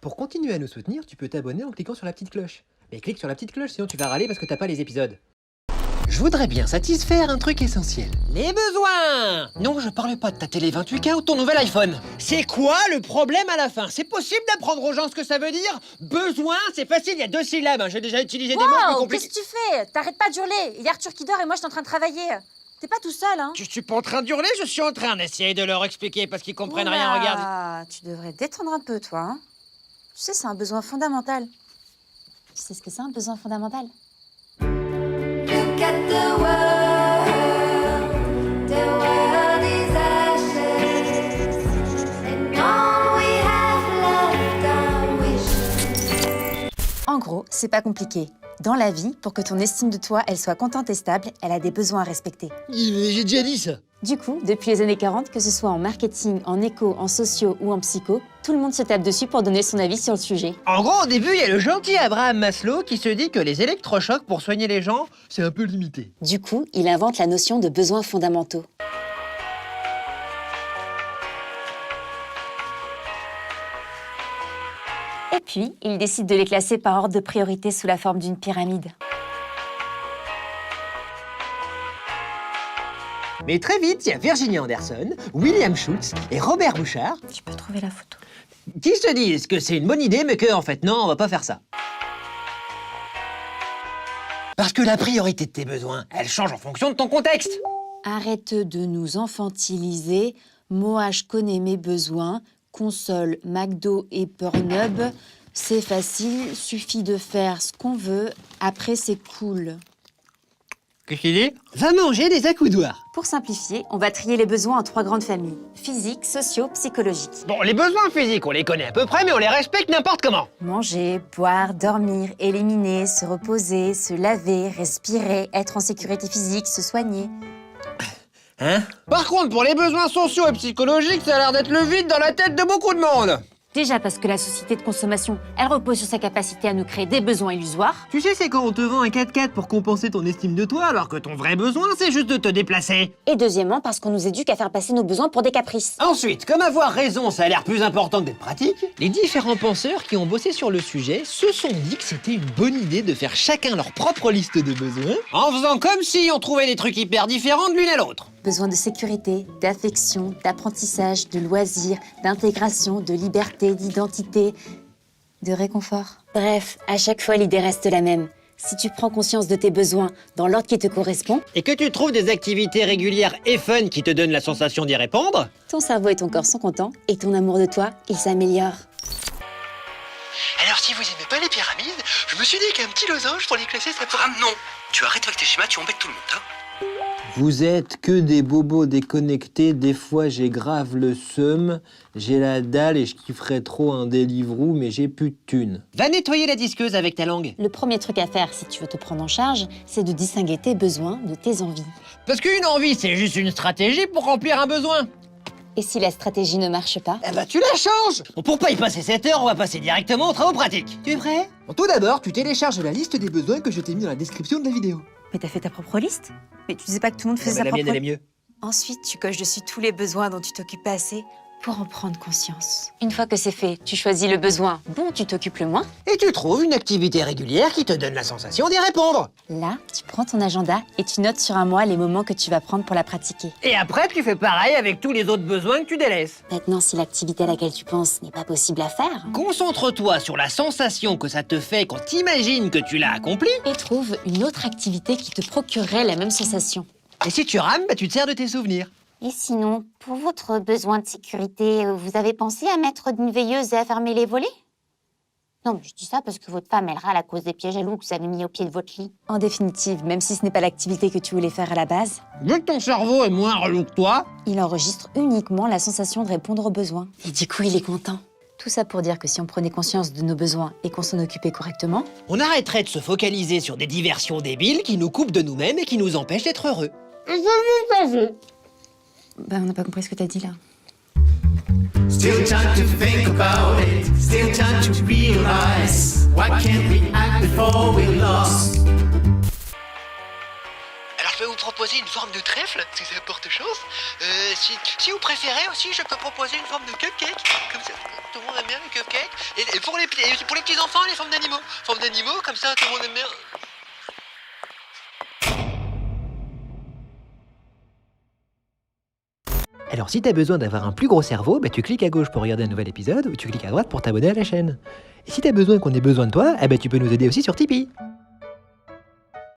Pour continuer à nous soutenir, tu peux t'abonner en cliquant sur la petite cloche. Mais clique sur la petite cloche, sinon tu vas râler parce que t'as pas les épisodes. Je voudrais bien satisfaire un truc essentiel. Les besoins! Non, je parle pas de ta télé 28K ou ton nouvel iPhone. C'est quoi le problème à la fin? C'est possible d'apprendre aux gens ce que ça veut dire? Besoin, c'est facile, il y a 2 syllabes. Hein. J'ai déjà utilisé des mots plus compliqués. Qu'est-ce que tu fais? T'arrêtes pas d'hurler. Il y a Arthur qui dort et moi je suis en train de travailler. T'es pas tout seul, hein? Je suis pas en train d'hurler, je suis en train d'essayer de leur expliquer parce qu'ils comprennent rien, regarde. Ah, tu devrais détendre un peu, toi. Hein. Tu sais, c'est un besoin fondamental. Tu sais ce que c'est un besoin fondamental? Look at the world is ashes, and all we have left are wishes. En gros, c'est pas compliqué. Dans la vie, pour que ton estime de toi, elle soit contente et stable, elle a des besoins à respecter. J'ai déjà dit ça. Du coup, depuis les années 40, que ce soit en marketing, en éco, en sociaux ou en psycho, tout le monde se tape dessus pour donner son avis sur le sujet. En gros, au début, il y a le gentil Abraham Maslow qui se dit que les électrochocs pour soigner les gens, c'est un peu limité. Du coup, il invente la notion de besoins fondamentaux. Et puis, il décide de les classer par ordre de priorité sous la forme d'une pyramide. Mais très vite, il y a Virginia Anderson, William Schultz et Robert Bouchard Tu peux trouver la photo. qui se disent que c'est une bonne idée, mais que en fait, non, on va pas faire ça. Parce que la priorité de tes besoins, elle change en fonction de ton contexte. Arrête de nous infantiliser. Moi, je connais mes besoins. Console, McDo et Pornhub. C'est facile, suffit de faire ce qu'on veut. Après, c'est cool. Qu'est-ce qu'il dit? Va manger des accoudoirs. Pour simplifier, on va trier les besoins en 3 grandes familles. Physiques, sociaux, psychologiques. Bon, les besoins physiques, on les connaît à peu près, mais on les respecte n'importe comment. Manger, boire, dormir, éliminer, se reposer, se laver, respirer, être en sécurité physique, se soigner. Hein? Par contre, pour les besoins sociaux et psychologiques, ça a l'air d'être le vide dans la tête de beaucoup de monde. Déjà parce que la société de consommation, elle repose sur sa capacité à nous créer des besoins illusoires. Tu sais, c'est quand on te vend un 4x4 pour compenser ton estime de toi, alors que ton vrai besoin, c'est juste de te déplacer. Et deuxièmement parce qu'on nous éduque à faire passer nos besoins pour des caprices. Ensuite, comme avoir raison, ça a l'air plus important que d'être pratique, les différents penseurs qui ont bossé sur le sujet se sont dit que c'était une bonne idée de faire chacun leur propre liste de besoins, en faisant comme si on trouvait des trucs hyper différents de l'une à l'autre. Besoin de sécurité, d'affection, d'apprentissage, de loisirs, d'intégration, de liberté, d'identité, de réconfort. Bref, à chaque fois, l'idée reste la même. Si tu prends conscience de tes besoins dans l'ordre qui te correspond, Et que tu trouves des activités régulières et fun qui te donnent la sensation d'y répondre, ton cerveau et ton corps sont contents et ton amour de toi, il s'améliore. Alors si vous aimez pas les pyramides, je me suis dit qu'un petit losange pour les classer ça pourra... Ah non, tu arrêtes avec tes schémas, tu embêtes tout le monde, hein. Vous êtes que des bobos déconnectés, des fois j'ai grave le seum, j'ai la dalle et je kifferais trop un Deliveroo, mais j'ai plus de thunes. va nettoyer la disqueuse avec ta langue. Le premier truc à faire si tu veux te prendre en charge, c'est de distinguer tes besoins de tes envies. Parce qu'une envie, c'est juste une stratégie pour remplir un besoin. Et si la stratégie ne marche pas, Eh ben tu la changes. Bon, pour pas y passer 7 heures, on va passer directement aux travaux pratiques. Tu es prêt? Bon, tout d'abord, tu télécharges la liste des besoins que je t'ai mis dans la description de la vidéo. mais t'as fait ta propre liste? Mais tu disais pas que tout le monde Ouais, faisait mais sa la mienne, propre... elle est mieux. Ensuite, tu coches dessus tous les besoins dont tu t'occupes pas assez pour en prendre conscience. Une fois que c'est fait, tu choisis le besoin dont tu t'occupes le moins. Et tu trouves une activité régulière qui te donne la sensation d'y répondre. Là, tu prends ton agenda et tu notes sur un mois les moments que tu vas prendre pour la pratiquer. Et après, tu fais pareil avec tous les autres besoins que tu délaisses. Maintenant, si l'activité à laquelle tu penses n'est pas possible à faire, Concentre-toi sur la sensation que ça te fait quand t'imagines que tu l'as accompli. et trouve une autre activité qui te procurerait la même sensation. Et si tu rames, bah, tu te sers de tes souvenirs. Et sinon, pour votre besoin de sécurité, vous avez pensé à mettre une veilleuse et à fermer les volets? Non, mais je dis ça parce que votre femme, elle râle à cause des pièges à loups que vous avez mis au pied de votre lit. En définitive, même si ce n'est pas l'activité que tu voulais faire à la base, Vu que ton cerveau est moins relou que toi, il enregistre uniquement la sensation de répondre aux besoins. Et du coup, il est content. Tout ça pour dire que si on prenait conscience de nos besoins et qu'on s'en occupait correctement, on arrêterait de se focaliser sur des diversions débiles qui nous coupent de nous-mêmes et qui nous empêchent d'être heureux. on n'a pas compris ce que t'as dit là. Still time to think about it. Still time to realize. Why can't we act before we're lost? Alors je peux vous proposer proposer une forme de trèfle, si ça porte chance. Si vous préférez aussi, je peux proposer une forme de cupcake. Comme ça, tout le monde aime bien les cupcakes. Et pour les petits enfants, les formes d'animaux. Formes d'animaux, comme ça, tout le monde aime bien. Alors si t'as besoin d'avoir un plus gros cerveau, bah, tu cliques à gauche pour regarder un nouvel épisode ou tu cliques à droite pour t'abonner à la chaîne. Et si t'as besoin qu'on ait besoin de toi, tu peux nous aider aussi sur Tipeee.